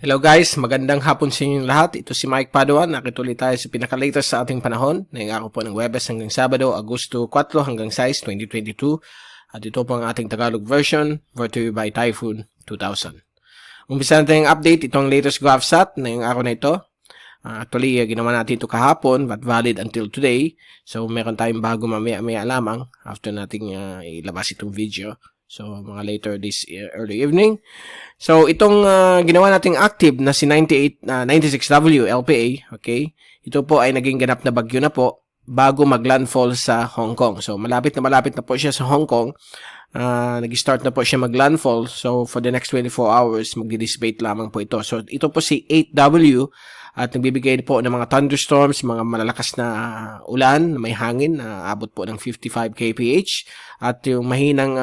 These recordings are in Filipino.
Hello guys, magandang hapon sa inyong lahat. Ito si Mike Paduan. Nakituloy tayo sa pinaka-latest sa ating panahon. Ngayong araw po ng Webes hanggang Sabado, Agosto 4 hanggang 6, 2022. At ito po ang ating Tagalog version, brought to you by Typhoon 2000. Umpisa natin ang update. Ito ang latest GovSat ngayong araw na ito. Actually, ginawa natin ito kahapon, but valid until today. So, meron tayong bago mamaya lamang after nating ilabas itong video. So, mga later this early evening. So, itong ginawa nating active na si 96W LPA, okay? Ito po ay naging ganap na bagyo na po bago maglandfall sa Hong Kong. So, malapit na po siya sa Hong Kong. Nag-start na po siya maglandfall. So, for the next 24 hours, magdi-dissipate lamang po ito. So, ito po si 8W at nagbibigay po ng mga thunderstorms, mga malalakas na ulan, may hangin, abot po ng 55 kph. At yung mahinang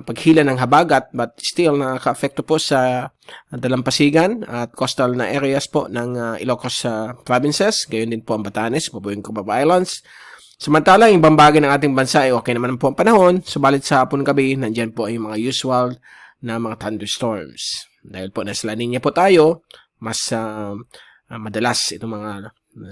paghila ng habagat, but still nakaka-affecto po sa dalampasigan at coastal na areas po ng Ilocos provinces. Gayon din po ang Batanes, Bubuing Cubao Islands. Samantala, yung ibang bagay ng ating bansa ay okay naman po ang panahon. Subalit sa hapon gabi, nandyan po ay mga usual na mga thunderstorms. Dahil po nasa La Nina po tayo, mas madalas itong mga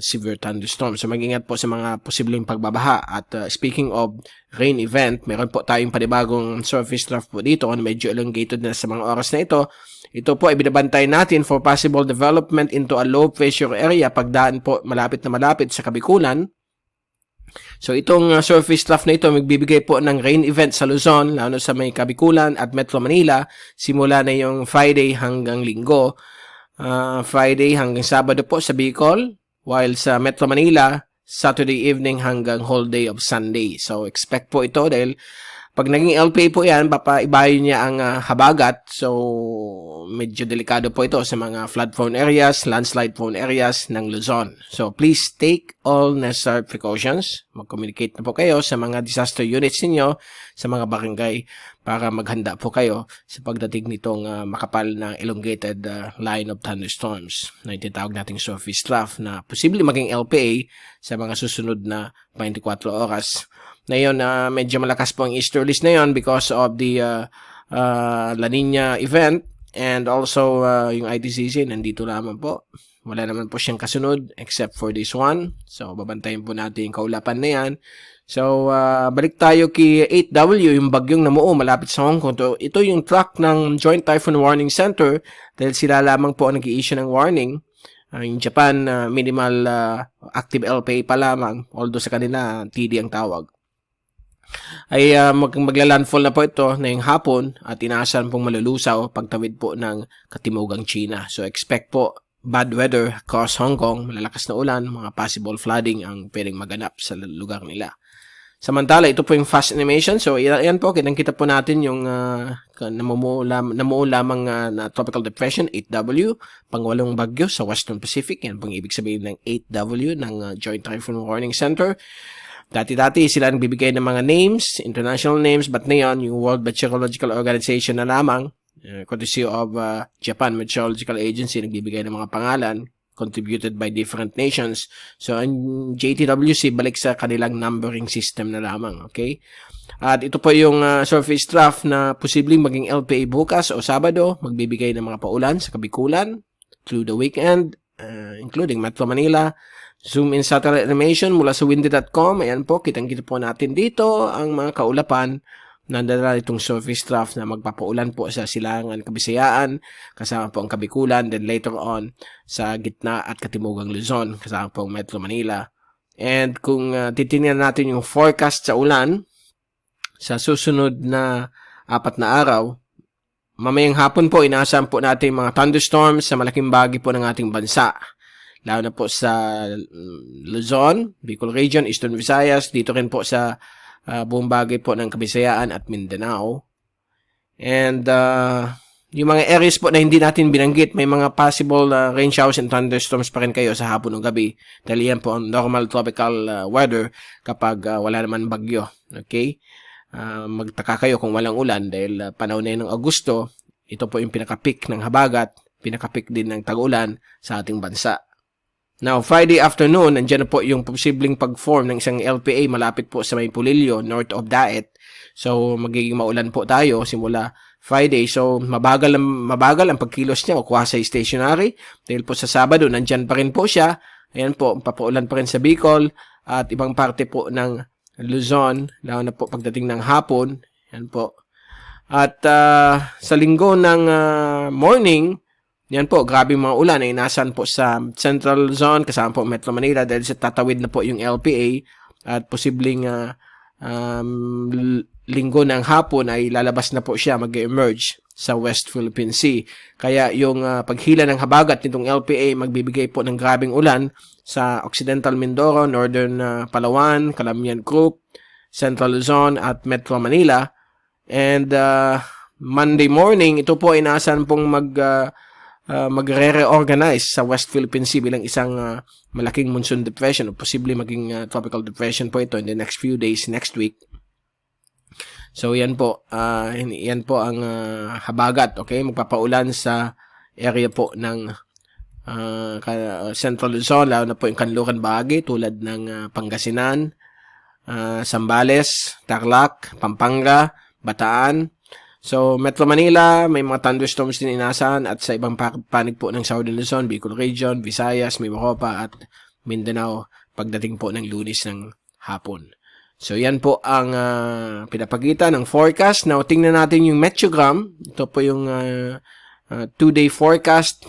severe thunderstorms. So mag-ingat po sa mga posibleng pagbabaha. At speaking of rain event, meron po tayong panibagong surface trough po dito na medyo elongated na sa mga oras na ito. Ito po ay binabantay natin for possible development into a low pressure area pagdaan po malapit na malapit sa Kabikulan. So itong surface trough na ito magbibigay po ng rain event sa Luzon, lalo sa may Kabikulan at Metro Manila, simula na yung Friday hanggang Linggo. Friday hanggang Sabado po sa Bicol, while sa Metro Manila, Saturday evening hanggang whole day of Sunday. So expect po ito dahil pag naging LPA po yan, papaibayo niya ang habagat. So medyo delikado po ito sa mga flood-prone areas, landslide-prone areas ng Luzon. So please take all necessary precautions. Mag-communicate na po kayo sa mga disaster units ninyo, sa mga barangay, para maghanda po kayo sa pagdating nitong makapal na elongated line of thunderstorms na itinatawag nating surface trough na posibleng maging LPA sa mga susunod na 24 oras. Ngayon, medyo malakas po ang easterlies na yon because of the La Nina event and also yung ITCC nandito lamang po. Wala naman po siyang kasunod except for this one. So, babantayin po natin yung kaulapan na yan. So, balik tayo kay 8W, yung bagyong namuo malapit sa Hong Kong. Ito yung track ng Joint Typhoon Warning Center dahil sila lamang po ang nag-i-issue ng warning. Yung Japan, minimal active LPA pa lamang, although sa kanila, TD ang tawag. Ay maglalandfall na po ito na yung hapon at inaasahan pong malulusaw pagtawid po ng katimugang China. So expect po bad weather across Hong Kong, malalakas na ulan, mga possible flooding ang pwedeng maganap sa lugar nila. Samantala, ito po yung fast animation. So yan po, kitang-kita po natin yung namuo lamang na tropical depression, 8W, pangwalong bagyo sa Western Pacific. Yan pong ibig sabihin ng 8W ng Joint Typhoon Warning Center. Dati sila nagbibigay ng mga names, international names, but ngayon, yung World Meteorological Organization na lamang, courtesy of Japan Meteorological Agency, nagbibigay ng mga pangalan, contributed by different nations. So, ang JTWC, balik sa kanilang numbering system na lamang, okay? At ito po yung surface trough na posibleng maging LPA bukas o Sabado, magbibigay ng mga paulan sa Kabikulan through the weekend, including Metro Manila. Zoom in satellite animation mula sa windy.com. Ayan po, kitang-kita po natin dito ang mga kaulapan na dala itong surface trough na magpapaulan po sa Silangan, Kabisayaan, kasama po ang Kabikulan, then later on sa gitna at katimugang Luzon, kasama po ang Metro Manila. And kung titingnan natin yung forecast sa ulan sa susunod na 4 na araw, mamayang hapon po, inaasahan po natin mga thunderstorms sa malaking bahagi po ng ating bansa. Lalo na po sa Luzon, Bicol Region, Eastern Visayas, dito rin po sa buong bagay po ng Kabisayaan at Mindanao. And yung mga areas po na hindi natin binanggit, may mga possible rain showers and thunderstorms pa rin kayo sa hapon o gabi. Dahil yan po ang normal tropical weather kapag wala naman bagyo. Okay? Magtaka kayo kung walang ulan dahil panahon na yun ng Agosto, ito po yung pinaka-peak ng habagat, pinaka-peak din ng tag-ulan sa ating bansa. Now, Friday afternoon, nandiyan na po yung posibleng pag-form ng isang LPA malapit po sa may Pulilio, north of Daet. So, magiging maulan po tayo simula Friday. So, mabagal ang pagkilos niya o quasi stationary. Dahil po sa Sabado, nandyan pa rin po siya. Ayan po, papaulan pa rin sa Bicol at ibang parte po ng Luzon, lalo na po pagdating ng hapon. Ayan po. At sa linggo ng morning, yan po, grabe mga ulan ay inasan po sa Central Luzon, kasama po Metro Manila dahil sa tatawid na po yung LPA at posibleng linggo ng hapon ay lalabas na po siya, mag-emerge sa West Philippine Sea. Kaya yung paghila ng habagat nitong LPA magbibigay po ng grabing ulan sa Occidental Mindoro, Northern Palawan, Calamian Group, Central Luzon at Metro Manila. And Monday morning, ito po ay inaasahan pong magre-reorganize sa West Philippine Sea bilang isang malaking monsoon depression o posible maging tropical depression po ito in the next few days, next week. So yan po ang habagat, okay? Magpapaulan sa area po ng Central Luzon, lalo na po yung kanluran bahagi tulad ng Pangasinan, Zambales, Tarlac, Pampanga, Bataan. So, Metro Manila, may mga thunderstorms din inaasahan at sa ibang panig po ng Southern Luzon, Bicol Region, Visayas, Mimaropa at Mindanao pagdating po ng Lunes ng hapon. So, yan po ang pinapakita ng forecast. Now, tingnan natin yung Meteogram. Ito po yung 2-day forecast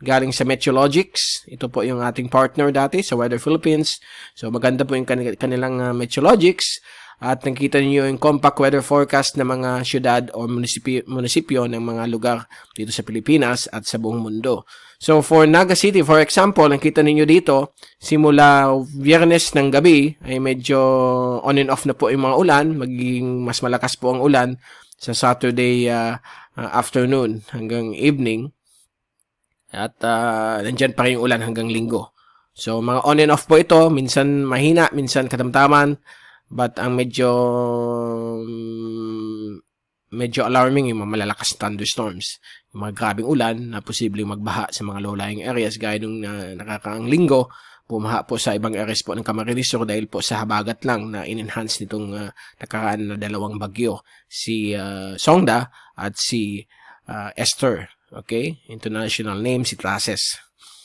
galing sa Meteorologics. Ito po yung ating partner dati sa Weather Philippines. So, maganda po yung kanilang Meteorologics. At nakita niyo yung compact weather forecast ng mga syudad o munisipyo ng mga lugar dito sa Pilipinas at sa buong mundo. So, for Naga City, for example, nakita niyo dito, simula Biyernes ng gabi ay medyo on and off na po yung mga ulan. Magiging mas malakas po ang ulan sa Saturday afternoon hanggang evening. At nandyan pa rin yung ulan hanggang linggo. So, mga on and off po ito. Minsan mahina, minsan katamtaman. But ang medyo alarming yung mga malalakas thunderstorms. Yung mga grabing ulan na posibleng magbaha sa mga low-lying areas gaya nung nakakaang linggo, bumaha po sa ibang areas po ng Camarines Sur dahil po sa habagat lang na in-enhance nitong nakaraan na dalawang bagyo, si Songda at si Esther. Okay? International name, si Traces.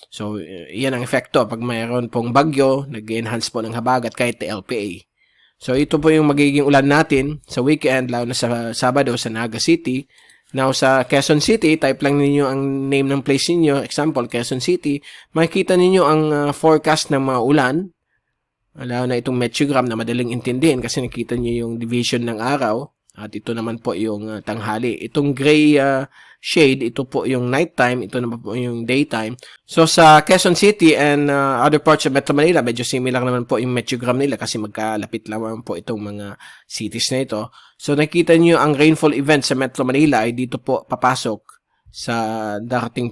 So, yan ang epekto. Pag mayroon pong bagyo, nag-enhance po ng habagat kahit LPA. So, ito po yung magiging ulan natin sa weekend, lalo na sa Sabado sa Naga City. Now, sa Quezon City, type lang ninyo ang name ng place ninyo. Example, Quezon City. Makikita ninyo ang forecast ng mga ulan. Lalo na itong Meteogram na madaling intindihin kasi nakita niyo yung division ng araw. At ito naman po yung tanghali. Itong gray shade, ito po yung nighttime. Ito naman po yung daytime. So, sa Quezon City and other parts of Metro Manila, medyo similar naman po yung Meteogram nila kasi magkalapit lamang po itong mga cities na ito. So, nakita niyo ang rainfall event sa Metro Manila ay dito po papasok sa darating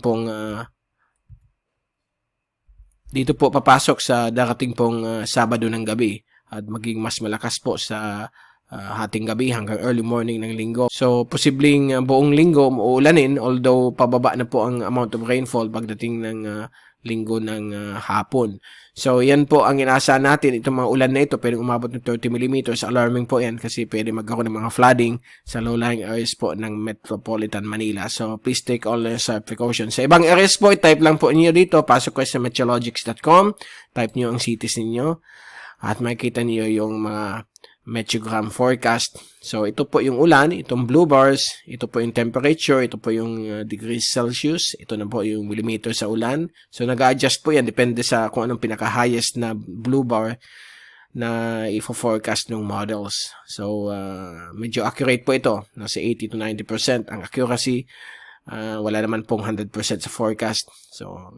pong Sabado ng gabi at maging mas malakas po sa hating gabi hanggang early morning ng linggo. So, posibleng buong linggo umuulanin, although pababa na po ang amount of rainfall pagdating ng linggo ng hapon. So, yan po ang inaasahan natin. Itong mga ulan na ito, pwedeng umabot ng 30 mm. Alarming po yan kasi pwede magkaroon ng mga flooding sa low-lying areas po ng Metropolitan Manila. So, please take all necessary precautions. Sa ibang areas po, type lang po niyo dito. Pasok kayo sa meteorologics.com. Type niyo ang cities ninyo. At makikita niyo yung mga Meteogram forecast. So, ito po yung ulan, itong blue bars, ito po yung temperature, ito po yung degrees Celsius, ito na po yung millimeter sa ulan. So, nag-adjust po yan, depende sa kung anong pinaka-highest na blue bar na ifo-forecast ng models. So, medyo accurate po ito, nasa 80 to 90% ang accuracy. Wala naman pong 100% sa forecast. So,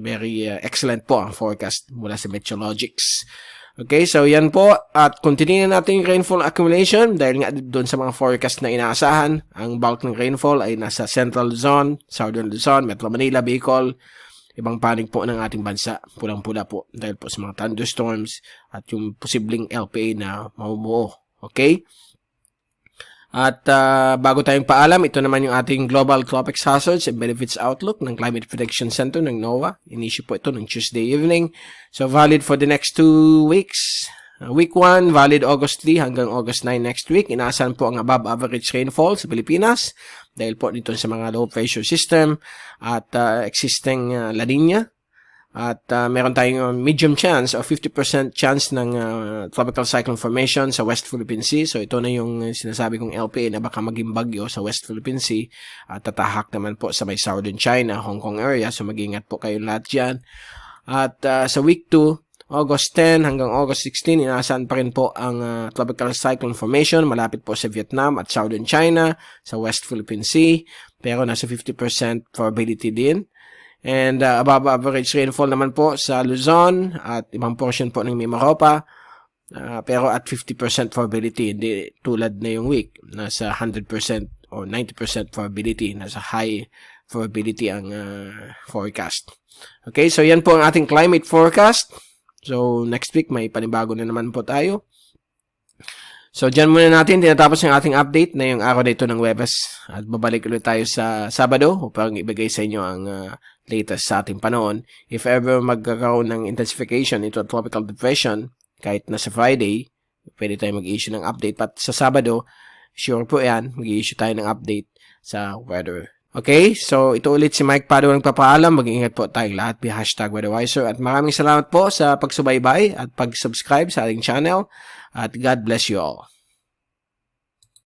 very excellent po ang forecast mula sa Meteorologics. Okay, so yan po. At continuing natin yung rainfall accumulation dahil nga doon sa mga forecast na inaasahan, ang bulk ng rainfall ay nasa Central Luzon, Southern Luzon, Metro Manila, Bicol, ibang panig po ng ating bansa. Pulang-pula po dahil po sa mga thunderstorms at yung posibleng LPA na mamumuo. Okay? At bago tayong paalam, ito naman yung ating Global Tropics Hazards and Benefits Outlook ng Climate Prediction Center ng NOAA. In-issue po ito ng Tuesday evening. So, valid for the next 2 weeks. Week 1, valid August 3 hanggang August 9 next week. Inaasahan po ang above average rainfall sa Pilipinas dahil po dito sa mga low pressure system at existing La Nina. At meron tayong medium chance o 50% chance ng tropical cyclone formation sa West Philippine Sea. So ito na yung sinasabi kong LPA na baka maging bagyo sa West Philippine Sea. At tatahak naman po sa may Southern China, Hong Kong area. So mag-ingat po kayo lahat dyan. At sa week 2, August 10 hanggang August 16, inaasahan pa rin po ang tropical cyclone formation malapit po sa Vietnam at Southern China, sa West Philippine Sea, pero nasa 50% probability din. And above average rainfall naman po sa Luzon at ibang portion po ng Mimaropa, pero at 50% probability, hindi tulad na yung week, nasa 100% or 90% probability, nasa high probability ang forecast. Okay, so yan po ang ating climate forecast. So, next week, may panibago na naman po tayo. So, dyan muna natin, tinatapos yung ating update na yung araw na ito ng Huwebes. At babalik ulit tayo sa Sabado upang ibigay sa inyo ang latest sa ating panahon. If ever magkakaroon ng intensification ito tropical depression, kahit na sa Friday, pwede tayo mag-issue ng update. But sa Sabado, sure po yan, mag-issue tayo ng update sa weather. Okay, so ito ulit si Mike Padua nagpapaalam. Mag-ingat po tayong lahat. #WeatherWiser. At maraming salamat po sa pagsubaybay at pag-subscribe sa ating channel. At God bless you all.